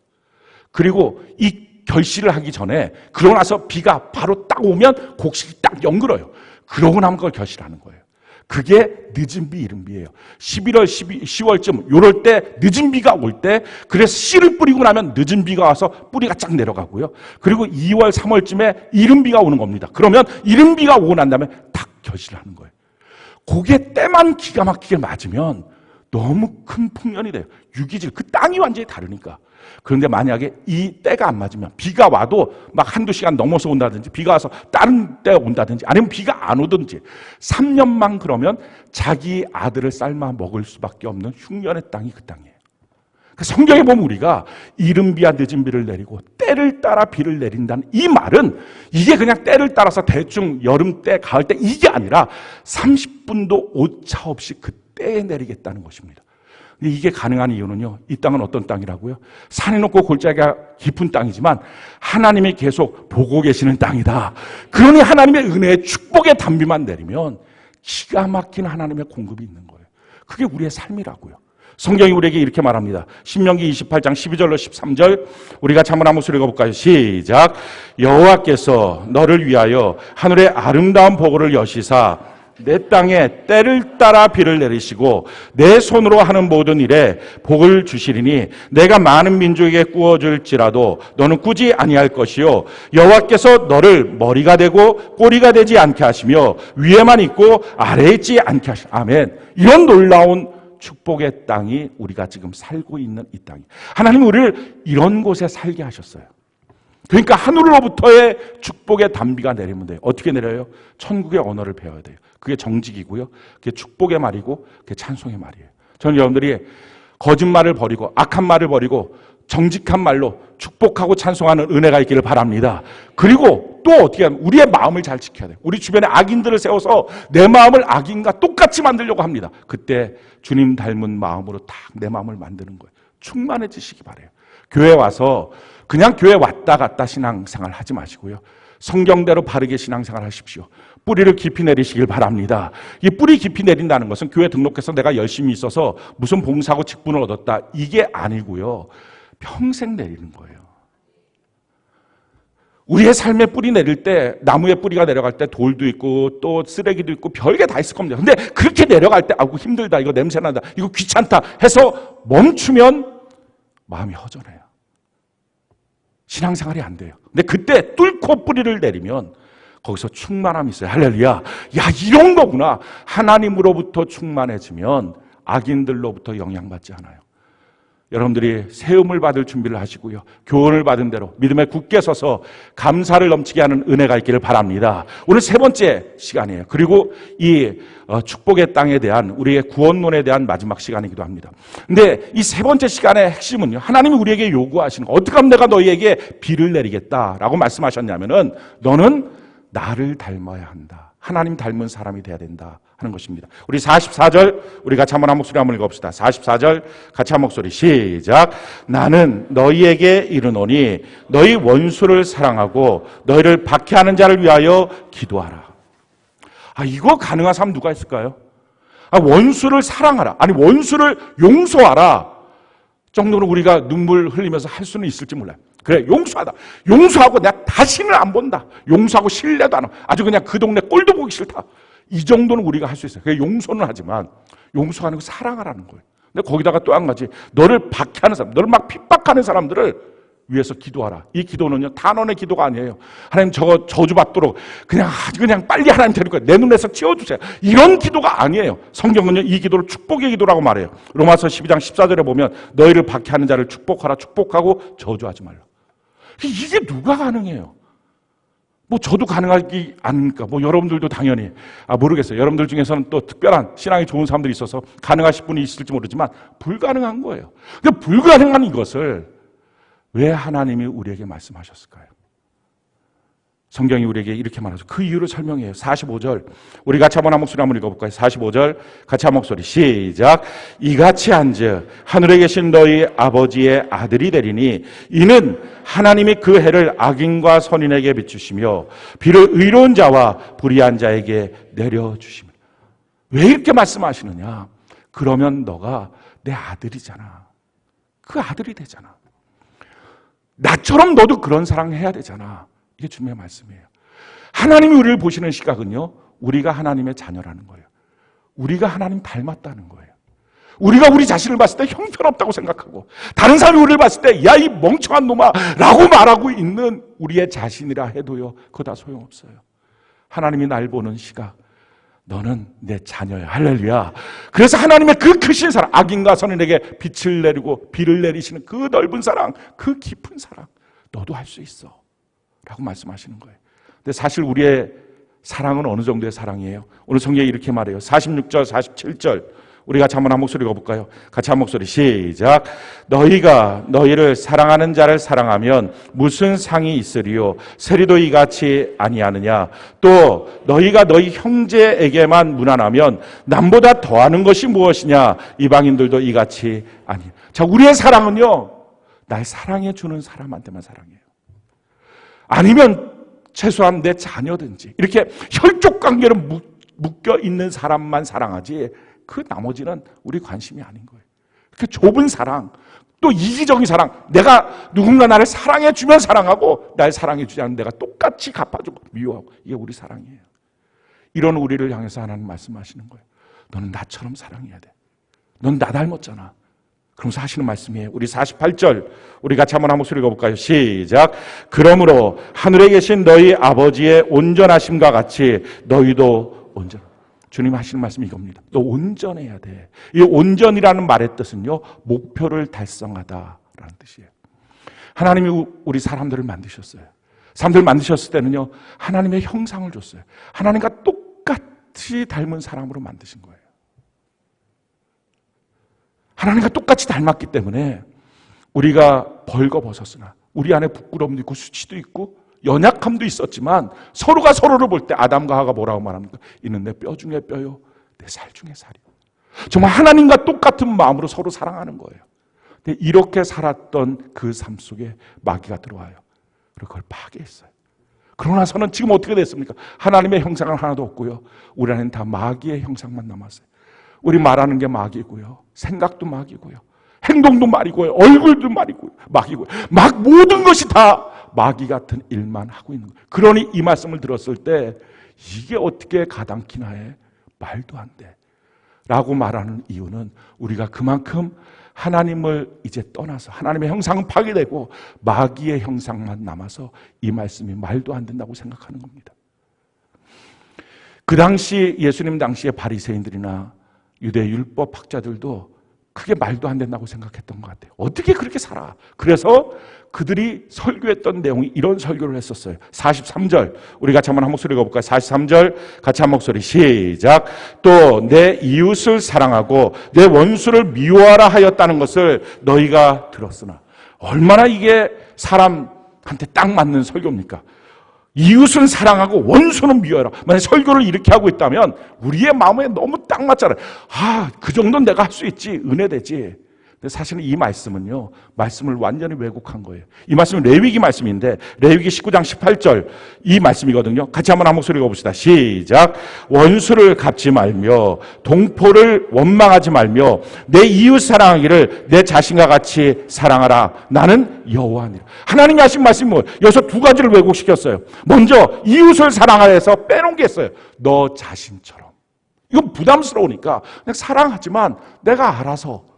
그리고 이 결실을 하기 전에 그러고 나서 비가 바로 딱 오면 곡식이 딱 연글어요. 그러고 나면 그걸 결실하는 거예요. 그게 늦은 비, 이른 비예요. 11월, 10월쯤 요럴 때 늦은 비가 올 때 그래서 씨를 뿌리고 나면 늦은 비가 와서 뿌리가 쫙 내려가고요. 그리고 2월, 3월쯤에 이른 비가 오는 겁니다. 그러면 이른 비가 오고 난 다음에 딱 결실하는 거예요. 그게 때만 기가 막히게 맞으면 너무 큰 풍년이 돼요. 유기질, 그 땅이 완전히 다르니까. 그런데 만약에 이 때가 안 맞으면 비가 와도 막 한두 시간 넘어서 온다든지 비가 와서 다른 때가 온다든지 아니면 비가 안 오든지 3년만 그러면 자기 아들을 삶아 먹을 수밖에 없는 흉년의 땅이 그 땅이에요. 그러니까 성경에 보면 우리가 이른 비와 늦은 비를 내리고 때를 따라 비를 내린다는 이 말은 이게 그냥 때를 따라서 대충 여름 때, 가을 때 이게 아니라 30분도 오차 없이 그 때에 내리겠다는 것입니다. 근데 이게 가능한 이유는요, 이 땅은 어떤 땅이라고요? 산이 높고 골짜기가 깊은 땅이지만 하나님이 계속 보고 계시는 땅이다. 그러니 하나님의 은혜의 축복의 단비만 내리면 기가 막힌 하나님의 공급이 있는 거예요. 그게 우리의 삶이라고요. 성경이 우리에게 이렇게 말합니다. 신명기 28장 12절로 13절 우리 같이 한번 목소리 읽어볼까요? 시작. 여호와께서 너를 위하여 하늘의 아름다운 보고를 여시사 내 땅에 때를 따라 비를 내리시고 내 손으로 하는 모든 일에 복을 주시리니 내가 많은 민족에게 꾸어줄지라도 너는 꾸지 아니할 것이요 여호와께서 너를 머리가 되고 꼬리가 되지 않게 하시며 위에만 있고 아래에 있지 않게 하시며 아멘. 이런 놀라운 축복의 땅이 우리가 지금 살고 있는 이 땅이 하나님은 우리를 이런 곳에 살게 하셨어요. 그러니까 하늘로부터의 축복의 단비가 내리면 돼요. 어떻게 내려요? 천국의 언어를 배워야 돼요. 그게 정직이고요. 그게 축복의 말이고 그게 찬송의 말이에요. 저는 여러분들이 거짓말을 버리고 악한 말을 버리고 정직한 말로 축복하고 찬송하는 은혜가 있기를 바랍니다. 그리고 또 어떻게 하면 우리의 마음을 잘 지켜야 돼요. 우리 주변에 악인들을 세워서 내 마음을 악인과 똑같이 만들려고 합니다. 그때 주님 닮은 마음으로 딱 내 마음을 만드는 거예요. 충만해지시기 바라요. 교회 와서 그냥 교회 왔다 갔다 신앙생활 하지 마시고요. 성경대로 바르게 신앙생활 하십시오. 뿌리를 깊이 내리시길 바랍니다. 이 뿌리 깊이 내린다는 것은 교회 등록해서 내가 열심히 있어서 무슨 봉사하고 직분을 얻었다, 이게 아니고요. 평생 내리는 거예요. 우리의 삶에 뿌리 내릴 때, 나무에 뿌리가 내려갈 때 돌도 있고 또 쓰레기도 있고 별게 다 있을 겁니다. 근데 그렇게 내려갈 때 아이고 힘들다, 이거 냄새난다, 이거 귀찮다 해서 멈추면 마음이 허전해요. 신앙생활이 안 돼요. 근데 그때 뚫고 뿌리를 내리면 거기서 충만함이 있어요. 할렐루야. 야, 이런 거구나. 하나님으로부터 충만해지면 악인들로부터 영향받지 않아요. 여러분들이 세움을 받을 준비를 하시고요. 교훈을 받은 대로 믿음에 굳게 서서 감사를 넘치게 하는 은혜가 있기를 바랍니다. 오늘 세 번째 시간이에요. 그리고 이 축복의 땅에 대한 우리의 구원론에 대한 마지막 시간이기도 합니다. 근데 이 세 번째 시간의 핵심은요, 하나님이 우리에게 요구하시는 거, 어떻게 하면 내가 너희에게 비를 내리겠다라고 말씀하셨냐면은 너는 나를 닮아야 한다. 하나님 닮은 사람이 돼야 된다 하는 것입니다. 우리 44절 우리 같이 한번 한 목소리 한번 읽어봅시다. 44절 같이 한 목소리 시작. 나는 너희에게 이르노니 너희 원수를 사랑하고 너희를 박해하는 자를 위하여 기도하라. 이거 가능한 사람 누가 있을까요? 원수를 사랑하라. 아니 원수를 용서하라 정도로 우리가 눈물 흘리면서 할 수는 있을지 몰라요. 그래, 용서하다. 용서하고 내가 다시는 안 본다. 용서하고 신뢰도 안 하고 아주 그냥 그 동네 꼴도 보기 싫다. 이 정도는 우리가 할 수 있어요. 그게 용서는 하지만 용서가 아니고 사랑하라는 거예요. 근데 거기다가 또 한 가지, 너를 박해하는 사람, 너를 막 핍박하는 사람들을 위해서 기도하라. 이 기도는요, 단원의 기도가 아니에요. 하나님 저거 저주받도록 그냥 빨리 하나님 데리고 내 눈에서 치워주세요. 이런 기도가 아니에요. 성경은요, 이 기도를 축복의 기도라고 말해요. 로마서 12장 14절에 보면 너희를 박해하는 자를 축복하라. 축복하고 저주하지 말라. 이게 누가 가능해요? 저도 가능하지 않으니까, 여러분들도 당연히, 모르겠어요. 여러분들 중에서는 또 특별한 신앙이 좋은 사람들이 있어서 가능하실 분이 있을지 모르지만, 불가능한 거예요. 근데 불가능한 이것을 왜 하나님이 우리에게 말씀하셨을까요? 성경이 우리에게 이렇게 말하죠. 그 이유를 설명해요. 45절. 우리 같이 한번 한 목소리 한번 읽어볼까요? 45절. 같이 한 목소리. 시작. 이같이 한즉 하늘에 계신 너희 아버지의 아들이 되리니 이는 하나님이 그 해를 악인과 선인에게 비추시며 비를 의로운 자와 불의한 자에게 내려주시며. 왜 이렇게 말씀하시느냐? 그러면 너가 내 아들이잖아. 그 아들이 되잖아. 나처럼 너도 그런 사랑해야 되잖아. 이게 주님의 말씀이에요. 하나님이 우리를 보시는 시각은요, 우리가 하나님의 자녀라는 거예요. 우리가 하나님 닮았다는 거예요. 우리가 우리 자신을 봤을 때 형편없다고 생각하고 다른 사람이 우리를 봤을 때 야, 이 멍청한 놈아 라고 말하고 있는 우리의 자신이라 해도요, 그거 다 소용없어요. 하나님이 날 보는 시각, 너는 내 자녀야. 할렐루야. 그래서 하나님의 그 크신 사랑, 악인과 선인에게 빛을 내리고 비를 내리시는 그 넓은 사랑, 그 깊은 사랑, 너도 할 수 있어 라고 말씀하시는 거예요. 근데 사실 우리의 사랑은 어느 정도의 사랑이에요? 오늘 성경에 이렇게 말해요. 46절, 47절 우리 같이 한번 한 목소리 읽어볼까요? 같이 한 목소리 시작. 너희가 너희를 사랑하는 자를 사랑하면 무슨 상이 있으리요? 세리도 이같이 아니하느냐? 또 너희가 너희 형제에게만 무난하면 남보다 더하는 것이 무엇이냐? 이방인들도 이같이 아니야. 자, 우리의 사랑은요, 날 사랑해 주는 사람한테만 사랑해요. 아니면 최소한 내 자녀든지 이렇게 혈족 관계로 묶여 있는 사람만 사랑하지, 그 나머지는 우리 관심이 아닌 거예요. 그 좁은 사랑, 또 이기적인 사랑, 내가 누군가 나를 사랑해 주면 사랑하고 날 사랑해 주지 않으면 내가 똑같이 갚아주고 미워하고, 이게 우리 사랑이에요. 이런 우리를 향해서 하나님 말씀하시는 거예요. 너는 나처럼 사랑해야 돼. 넌 나 닮았잖아. 그러면서 하시는 말씀이에요. 우리 48절 우리 같이 한번 한 목소리 읽어볼까요? 시작. 그러므로 하늘에 계신 너희 아버지의 온전하심과 같이 너희도 온전. 주님 하시는 말씀이 이겁니다. 너 온전해야 돼. 이 온전이라는 말의 뜻은요, 목표를 달성하다라는 뜻이에요. 하나님이 우리 사람들을 만드셨어요. 사람들을 만드셨을 때는요, 하나님의 형상을 줬어요. 하나님과 똑같이 닮은 사람으로 만드신 거예요. 하나님과 똑같이 닮았기 때문에 우리가 벌거벗었으나 우리 안에 부끄러움도 있고 수치도 있고 연약함도 있었지만 서로가 서로를 볼 때 아담과 하와가 뭐라고 말합니까? 이는 내 뼈 중에 뼈요, 내 살 중에 살이요. 정말 하나님과 똑같은 마음으로 서로 사랑하는 거예요. 근데 이렇게 살았던 그 삶 속에 마귀가 들어와요. 그리고 그걸 파괴했어요. 그러고 나서는 지금 어떻게 됐습니까? 하나님의 형상은 하나도 없고요. 우리 안에는 다 마귀의 형상만 남았어요. 우리 말하는 게 마귀고요. 생각도 마귀고요. 행동도 말이고요. 얼굴도 말이고요. 마귀고요. 막 모든 것이 다 마귀 같은 일만 하고 있는 거예요. 그러니 이 말씀을 들었을 때 이게 어떻게 가당키나 해? 말도 안 돼. 라고 말하는 이유는 우리가 그만큼 하나님을 이제 떠나서 하나님의 형상은 파괴되고 마귀의 형상만 남아서 이 말씀이 말도 안 된다고 생각하는 겁니다. 그 당시 예수님 당시의 바리새인들이나 유대 율법 학자들도 그게 말도 안 된다고 생각했던 것 같아요. 어떻게 그렇게 살아? 그래서 그들이 설교했던 내용이 이런 설교를 했었어요. 43절 우리 같이 한번 한 목소리 읽어볼까요? 43절 같이 한 목소리 시작. 또 내 이웃을 사랑하고 내 원수를 미워하라 하였다는 것을 너희가 들었으나. 얼마나 이게 사람한테 딱 맞는 설교입니까? 이웃은 사랑하고 원수는 미워해라. 만약 설교를 이렇게 하고 있다면 우리의 마음에 너무 딱 맞잖아요. 그 정도는 내가 할 수 있지. 은혜되지. 근데 사실은 이 말씀은요, 말씀을 완전히 왜곡한 거예요. 이 말씀은 레위기 말씀인데 레위기 19장 18절 이 말씀이거든요. 같이 한번 한 목소리 읽어봅시다. 시작. 원수를 갚지 말며 동포를 원망하지 말며 내 이웃 사랑하기를 내 자신과 같이 사랑하라. 나는 여호와니라. 하나님이 하신 말씀이 뭐예요? 여기서 두 가지를 왜곡시켰어요. 먼저 이웃을 사랑하여서 빼놓은 게 있어요. 너 자신처럼. 이건 부담스러우니까 그냥 사랑하지만 내가 알아서.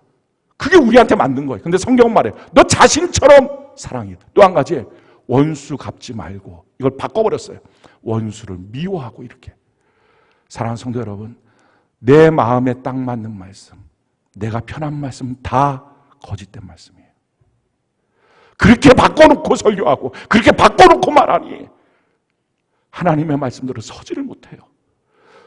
그게 우리한테 맞는 거예요. 근데 성경은 말해요. 너 자신처럼 사랑해. 또 한 가지, 원수 갚지 말고 이걸 바꿔버렸어요. 원수를 미워하고 이렇게. 사랑하는 성도 여러분, 내 마음에 딱 맞는 말씀, 내가 편한 말씀 다 거짓된 말씀이에요. 그렇게 바꿔놓고 설교하고 그렇게 바꿔놓고 말하니 하나님의 말씀대로 서지를 못해요.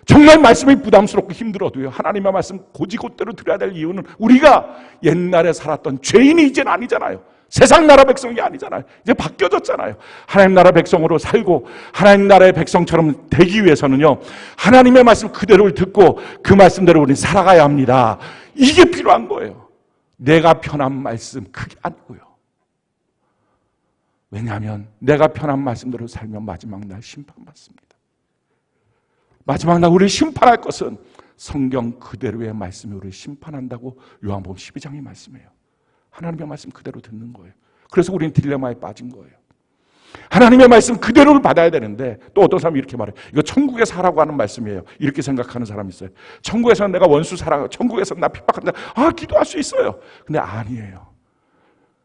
정말 말씀이 부담스럽고 힘들어도요, 하나님의 말씀 고지곧대로 드려야 될 이유는 우리가 옛날에 살았던 죄인이 이제는 아니잖아요. 세상 나라 백성이 아니잖아요. 이제 바뀌어졌잖아요. 하나님 나라 백성으로 살고 하나님 나라의 백성처럼 되기 위해서는요, 하나님의 말씀 그대로를 듣고 그 말씀대로 우리는 살아가야 합니다. 이게 필요한 거예요. 내가 편한 말씀 그게 아니고요. 왜냐하면 내가 편한 말씀대로 살면 마지막 날 심판받습니다. 마지막 날 우리를 심판할 것은 성경 그대로의 말씀이 우리를 심판한다고 요한복음 12장이 말씀해요. 하나님의 말씀 그대로 듣는 거예요. 그래서 우리는 딜레마에 빠진 거예요. 하나님의 말씀 그대로를 받아야 되는데 또 어떤 사람이 이렇게 말해요. 이거 천국에서 하라고 하는 말씀이에요. 이렇게 생각하는 사람이 있어요. 천국에서는 내가 원수 사랑하고 천국에서는 나 핍박한다. 기도할 수 있어요. 근데 아니에요.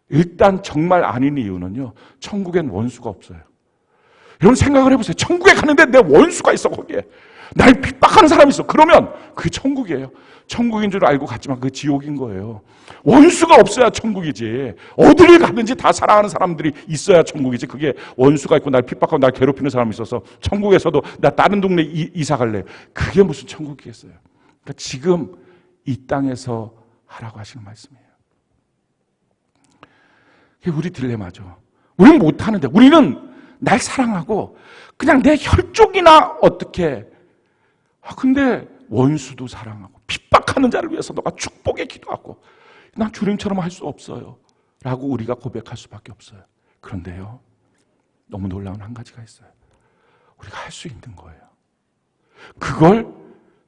일단 정말 아닌 이유는요, 천국엔 원수가 없어요. 여러분 생각을 해보세요. 천국에 가는데 내 원수가 있어. 거기에 날 핍박하는 사람이 있어. 그러면 그게 천국이에요. 천국인 줄 알고 갔지만 그게 지옥인 거예요. 원수가 없어야 천국이지. 어디를 가든지 다 사랑하는 사람들이 있어야 천국이지. 그게 원수가 있고 날 핍박하고 날 괴롭히는 사람이 있어서 천국에서도 나 다른 동네 이사 갈래. 그게 무슨 천국이겠어요. 그러니까 지금 이 땅에서 하라고 하시는 말씀이에요. 그게 우리 딜레마죠. 우리는 못하는데, 우리는 날 사랑하고 그냥 내 혈족이나 어떻게, 근데 원수도 사랑하고 핍박하는 자를 위해서 너가 축복에 기도하고 난 주님처럼 할 수 없어요 라고 우리가 고백할 수밖에 없어요. 그런데요, 너무 놀라운 한 가지가 있어요. 우리가 할 수 있는 거예요. 그걸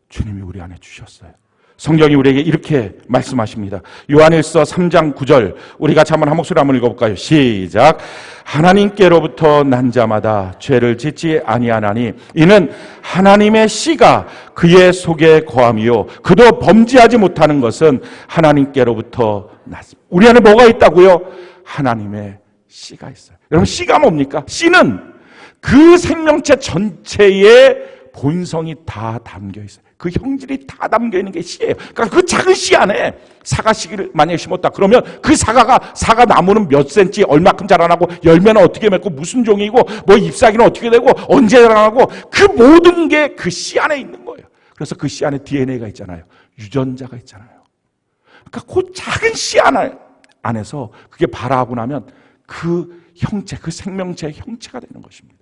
주님이 우리 안에 주셨어요. 성경이 우리에게 이렇게 말씀하십니다. 요한일서 3장 9절 우리 같이 한번 한 목소리 한번 읽어볼까요? 시작. 하나님께로부터 난 자마다 죄를 짓지 아니하나니 이는 하나님의 씨가 그의 속에 거함이요 그도 범죄하지 못하는 것은 하나님께로부터 났습니다. 우리 안에 뭐가 있다고요? 하나님의 씨가 있어요. 여러분, 씨가 뭡니까? 씨는 그 생명체 전체의 본성이 다 담겨 있어요. 그 형질이 다 담겨 있는 게 씨예요. 그러니까 그 작은 씨 안에 사과 씨를 만약에 심었다. 그러면 그 사과 나무는 몇 센치, 얼마큼 자라나고 열매는 어떻게 맺고 무슨 종이고 뭐 잎사귀는 어떻게 되고 언제 자라나고 그 모든 게 그 씨 안에 있는 거예요. 그래서 그 씨 안에 DNA가 있잖아요. 유전자가 있잖아요. 그러니까 그 작은 씨 안에서 그게 발화하고 나면 그 형체, 그 생명체의 형체가 되는 것입니다.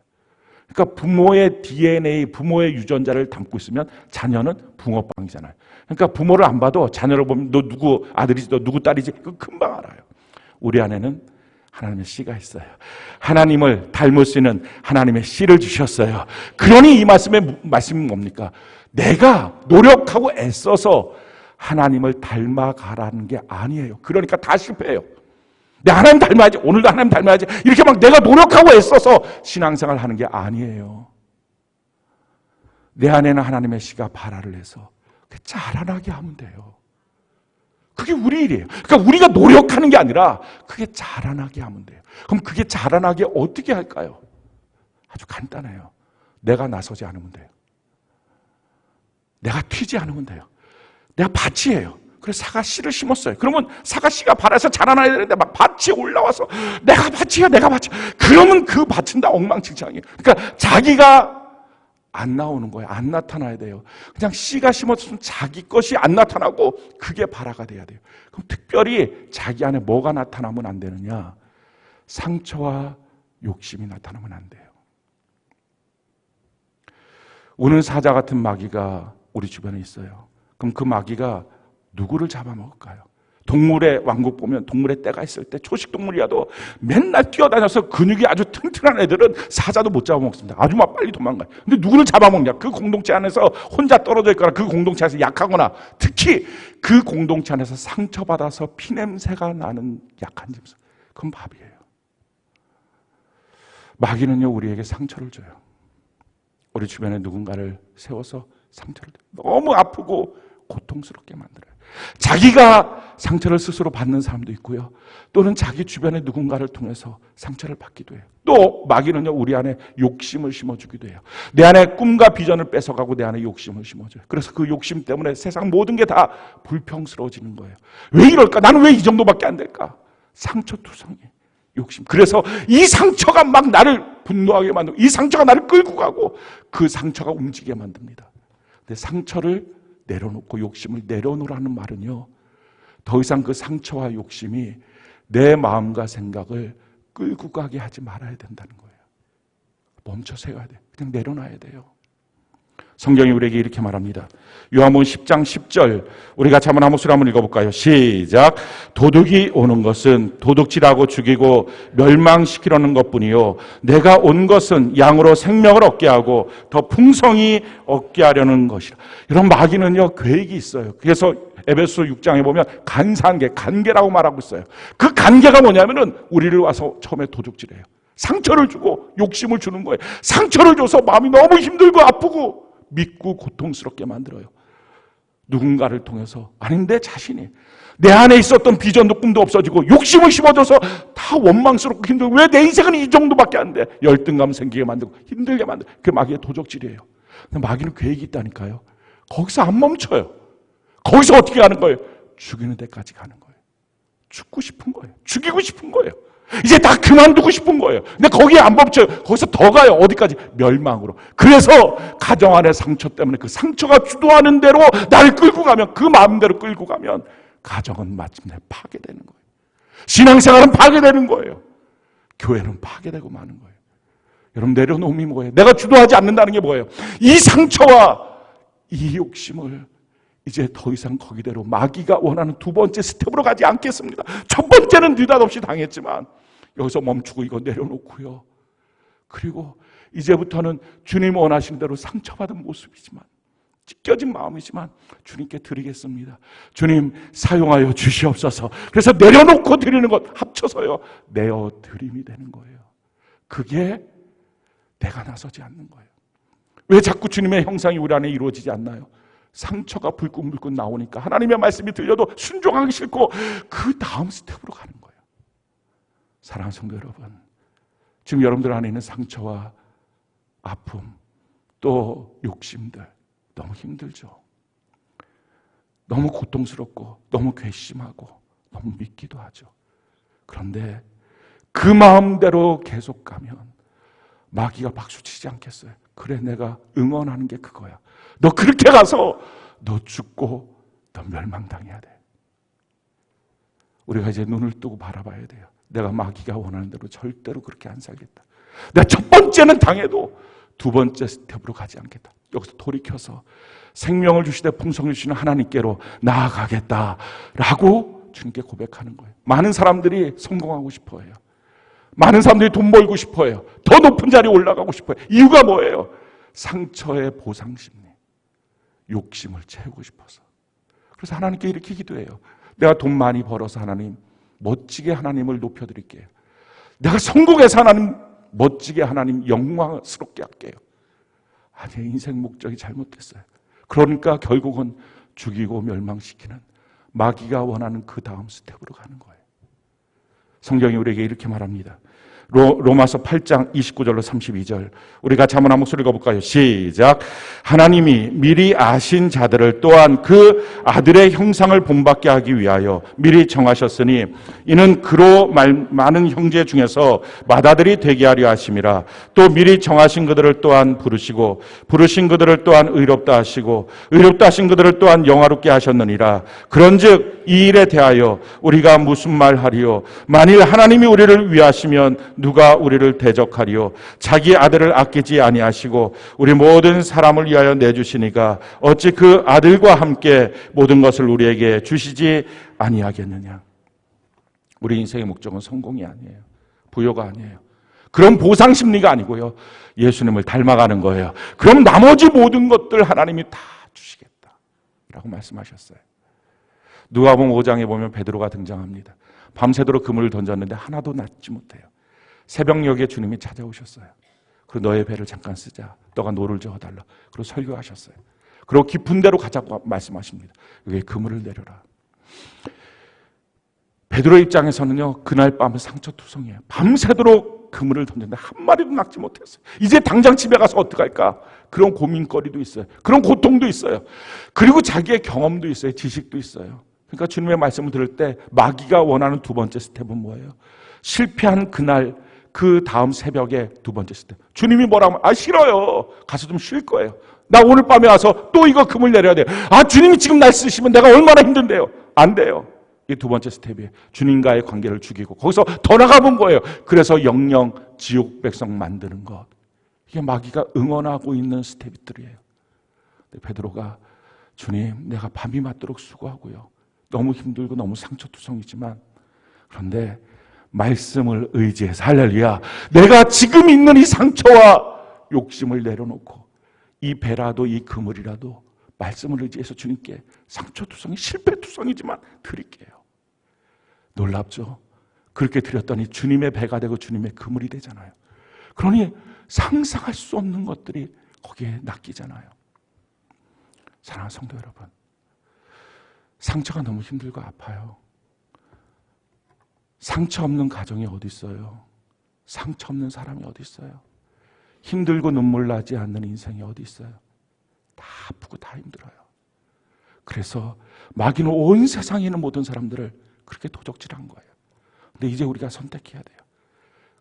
그러니까 부모의 DNA, 부모의 유전자를 담고 있으면 자녀는 붕어빵이잖아요. 그러니까 부모를 안 봐도 자녀를 보면 너 누구 아들이지, 너 누구 딸이지, 그거 금방 알아요. 우리 안에는 하나님의 씨가 있어요. 하나님을 닮을 수 있는 하나님의 씨를 주셨어요. 그러니 이 말씀이 뭡니까? 내가 노력하고 애써서 하나님을 닮아가라는 게 아니에요. 그러니까 다 실패해요. 내 하나님 닮아야지, 오늘도 하나님 닮아야지, 이렇게 막 내가 노력하고 애써서 신앙생활 하는 게 아니에요. 내 안에는 하나님의 씨가 발화를 해서 자라나게 하면 돼요. 그게 우리 일이에요. 그러니까 우리가 노력하는 게 아니라 그게 자라나게 하면 돼요. 그럼 그게 자라나게 어떻게 할까요? 아주 간단해요. 내가 나서지 않으면 돼요. 내가 튀지 않으면 돼요. 내가 밭이에요. 그래서 사과 씨를 심었어요. 그러면 사과 씨가 발아서 자라나야 되는데 막 밭이 올라와서 내가 밭이야, 내가 밭이야. 그러면 그 밭은 다 엉망진창이에요. 그러니까 자기가 안 나오는 거예요. 안 나타나야 돼요. 그냥 씨가 심었으면 자기 것이 안 나타나고 그게 발화가 돼야 돼요. 그럼 특별히 자기 안에 뭐가 나타나면 안 되느냐? 상처와 욕심이 나타나면 안 돼요. 우는 사자 같은 마귀가 우리 주변에 있어요. 그럼 그 마귀가 누구를 잡아먹을까요? 동물의 왕국 보면 동물의 때가 있을 때 초식 동물이라도 맨날 뛰어다녀서 근육이 아주 튼튼한 애들은 사자도 못 잡아먹습니다. 아주 막 빨리 도망가요. 근데 누구를 잡아먹냐? 그 공동체 안에서 혼자 떨어져 있거나 그 공동체 안에서 약하거나 특히 그 공동체 안에서 상처받아서 피냄새가 나는 약한 짐승. 그건 밥이에요. 마귀는요, 우리에게 상처를 줘요. 우리 주변에 누군가를 세워서 상처를 줘요. 너무 아프고 고통스럽게 만들어요. 자기가 상처를 스스로 받는 사람도 있고요. 또는 자기 주변의 누군가를 통해서 상처를 받기도 해요. 또 마귀는요, 우리 안에 욕심을 심어주기도 해요. 내 안에 꿈과 비전을 뺏어가고 내 안에 욕심을 심어줘요. 그래서 그 욕심 때문에 세상 모든 게 다 불평스러워지는 거예요. 왜 이럴까? 나는 왜 이 정도밖에 안 될까? 상처투성이 욕심. 그래서 이 상처가 막 나를 분노하게 만들고 이 상처가 나를 끌고 가고 그 상처가 움직이게 만듭니다. 근데 상처를 내려놓고 욕심을 내려놓으라는 말은요, 더 이상 그 상처와 욕심이 내 마음과 생각을 끌고 가게 하지 말아야 된다는 거예요. 멈춰 세워야 돼요. 그냥 내려놔야 돼요. 성경이 우리에게 이렇게 말합니다. 요한복음 10장 10절, 우리 같이 한번 한 목소리 한번 읽어볼까요? 시작. 도둑이 오는 것은 도둑질하고 죽이고 멸망시키려는 것뿐이요, 내가 온 것은 양으로 생명을 얻게 하고 더 풍성히 얻게 하려는 것이라. 이런 마귀는요, 계획이 있어요. 그래서 에베소 6장에 보면 간계라고 말하고 있어요. 그 간계가 뭐냐면은 우리를 와서 처음에 도둑질해요. 상처를 주고 욕심을 주는 거예요. 상처를 줘서 마음이 너무 힘들고 아프고 믿고 고통스럽게 만들어요. 누군가를 통해서, 아니 내 자신이, 내 안에 있었던 비전도 꿈도 없어지고 욕심을 심어줘서 다 원망스럽고 힘들고 왜 내 인생은 이 정도밖에 안 돼? 열등감 생기게 만들고 힘들게 만들고. 그게 마귀의 도적질이에요. 근데 마귀는 계획이 있다니까요. 거기서 안 멈춰요. 거기서 어떻게 하는 거예요? 죽이는 데까지 가는 거예요. 죽고 싶은 거예요. 죽이고 싶은 거예요. 이제 다 그만두고 싶은 거예요. 근데 거기에 안 멈춰요. 거기서 더 가요. 어디까지? 멸망으로. 그래서 가정 안의 상처 때문에 그 상처가 주도하는 대로 나를 끌고 가면, 그 마음대로 끌고 가면 가정은 마침내 파괴되는 거예요. 신앙생활은 파괴되는 거예요. 교회는 파괴되고 마는 거예요. 여러분, 내려놓음이 뭐예요? 내가 주도하지 않는다는 게 뭐예요? 이 상처와 이 욕심을 이제 더 이상 거기대로 마귀가 원하는 두 번째 스텝으로 가지 않겠습니다. 첫 번째는 느닷없이 당했지만 여기서 멈추고 이거 내려놓고요. 그리고 이제부터는 주님 원하시는 대로 상처받은 모습이지만, 찢겨진 마음이지만 주님께 드리겠습니다. 주님 사용하여 주시옵소서. 그래서 내려놓고 드리는 것 합쳐서요, 내어 드림이 되는 거예요. 그게 내가 나서지 않는 거예요. 왜 자꾸 주님의 형상이 우리 안에 이루어지지 않나요? 상처가 불끈불끈 나오니까 하나님의 말씀이 들려도 순종하기 싫고 그 다음 스텝으로 가는 거예요. 사랑하는 성도 여러분, 지금 여러분들 안에 있는 상처와 아픔, 또 욕심들 너무 힘들죠. 너무 고통스럽고 너무 괘씸하고 너무 믿기도 하죠. 그런데 그 마음대로 계속 가면 마귀가 박수치지 않겠어요? 그래, 내가 응원하는 게 그거야. 너 그렇게 가서 너 죽고 너 멸망당해야 돼. 우리가 이제 눈을 뜨고 바라봐야 돼요. 내가 마귀가 원하는 대로 절대로 그렇게 안 살겠다. 내가 첫 번째는 당해도 두 번째 스텝으로 가지 않겠다. 여기서 돌이켜서 생명을 주시되 풍성을 주시는 하나님께로 나아가겠다라고 주님께 고백하는 거예요. 많은 사람들이 성공하고 싶어 해요. 많은 사람들이 돈 벌고 싶어 해요. 더 높은 자리에 올라가고 싶어 해요. 이유가 뭐예요? 상처의 보상심리, 욕심을 채우고 싶어서. 그래서 하나님께 이렇게 기도해요. 내가 돈 많이 벌어서 하나님 멋지게 하나님을 높여드릴게요. 내가 성공해서 하나님 멋지게 하나님 영광스럽게 할게요. 아니, 인생 목적이 잘못됐어요. 그러니까 결국은 죽이고 멸망시키는 마귀가 원하는 그 다음 스텝으로 가는 거예요. 성경이 우리에게 이렇게 말합니다. 로마서 8장 29절로 32절 우리 같이 한번 한 목소리 읽어볼까요? 시작. 하나님이 미리 아신 자들을 또한 그 아들의 형상을 본받게 하기 위하여 미리 정하셨으니 이는 그로 많은 형제 중에서 맏아들이 되게 하려 하심이라. 또 미리 정하신 그들을 또한 부르시고 부르신 그들을 또한 의롭다 하시고 의롭다 하신 그들을 또한 영화롭게 하셨느니라. 그런즉 이 일에 대하여 우리가 무슨 말하리요? 만일 하나님이 우리를 위하시면 누가 우리를 대적하리요? 자기 아들을 아끼지 아니하시고 우리 모든 사람을 위하여 내주시니까 어찌 그 아들과 함께 모든 것을 우리에게 주시지 아니하겠느냐? 우리 인생의 목적은 성공이 아니에요. 부여가 아니에요. 그런 보상 심리가 아니고요. 예수님을 닮아가는 거예요. 그럼 나머지 모든 것들 하나님이 다 주시겠다라고 말씀하셨어요. 누가복음 5장에 보면 베드로가 등장합니다. 밤새도록 그물을 던졌는데 하나도 낫지 못해요. 새벽녘에 주님이 찾아오셨어요. 그리고 너의 배를 잠깐 쓰자. 너가 노를 저어달라. 그리고 설교하셨어요. 그리고 깊은 데로 가자고 말씀하십니다. 여기에 그물을 내려라. 베드로 입장에서는요, 그날 밤은 상처투성이에요. 밤새도록 그물을 던졌는데 한 마리도 낚지 못했어요. 이제 당장 집에 가서 어떡할까? 그런 고민거리도 있어요. 그런 고통도 있어요. 그리고 자기의 경험도 있어요. 지식도 있어요. 그러니까 주님의 말씀을 들을 때 마귀가 원하는 두 번째 스텝은 뭐예요? 실패한 그날 그 다음 새벽에 두 번째 스텝. 주님이 뭐라고 하면 싫어요. 가서 좀 쉴 거예요. 나 오늘 밤에 와서 또 이거 그물 내려야 돼요. 주님이 지금 날 쓰시면 내가 얼마나 힘든데요. 안 돼요. 이 두 번째 스텝이에요. 주님과의 관계를 죽이고 거기서 더 나가본 거예요. 그래서 영영 지옥 백성 만드는 것. 이게 마귀가 응원하고 있는 스텝들이에요. 베드로가 주님, 내가 밤이 맞도록 수고하고요. 너무 힘들고 너무 상처투성이지만 그런데 말씀을 의지해서 할렐루야. 내가 지금 있는 이 상처와 욕심을 내려놓고 이 배라도 이 그물이라도 말씀을 의지해서 주님께 상처투성이 실패투성이지만 드릴게요. 놀랍죠? 그렇게 드렸더니 주님의 배가 되고 주님의 그물이 되잖아요. 그러니 상상할 수 없는 것들이 거기에 낚이잖아요. 사랑하는 성도 여러분, 상처가 너무 힘들고 아파요. 상처 없는 가정이 어디 있어요? 상처 없는 사람이 어디 있어요? 힘들고 눈물 나지 않는 인생이 어디 있어요? 다 아프고 다 힘들어요. 그래서 마귀는 온 세상에 있는 모든 사람들을 그렇게 도적질한 거예요. 근데 이제 우리가 선택해야 돼요.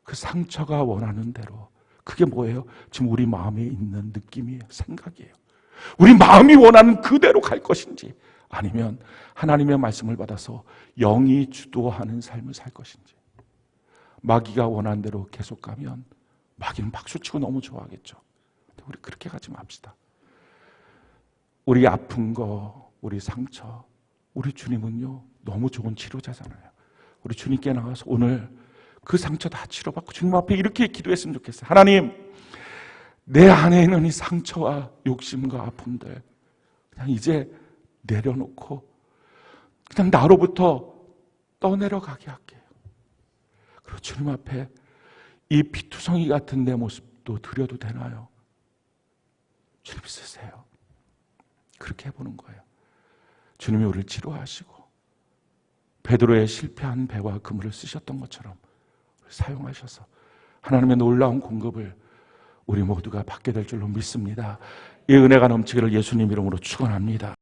그 상처가 원하는 대로. 그게 뭐예요? 지금 우리 마음에 있는 느낌이에요. 생각이에요. 우리 마음이 원하는 그대로 갈 것인지 아니면 하나님의 말씀을 받아서 영이 주도하는 삶을 살 것인지. 마귀가 원하는 대로 계속 가면 마귀는 박수치고 너무 좋아하겠죠. 근데 우리 그렇게 가지 맙시다. 우리 아픈 거, 우리 상처, 우리 주님은요 너무 좋은 치료자잖아요. 우리 주님께 나가서 오늘 그 상처 다 치료받고 주님 앞에 이렇게 기도했으면 좋겠어요. 하나님, 내 안에 있는 이 상처와 욕심과 아픔들 그냥 이제 내려놓고 그냥 나로부터 떠내려가게 할게요. 그리고 주님 앞에 이 피투성이 같은 내 모습도 드려도 되나요? 주님 쓰세요. 그렇게 해보는 거예요. 주님이 우리를 치료하시고 베드로의 실패한 배와 그물을 쓰셨던 것처럼 사용하셔서 하나님의 놀라운 공급을 우리 모두가 받게 될 줄로 믿습니다. 이 은혜가 넘치기를 예수님 이름으로 축원합니다.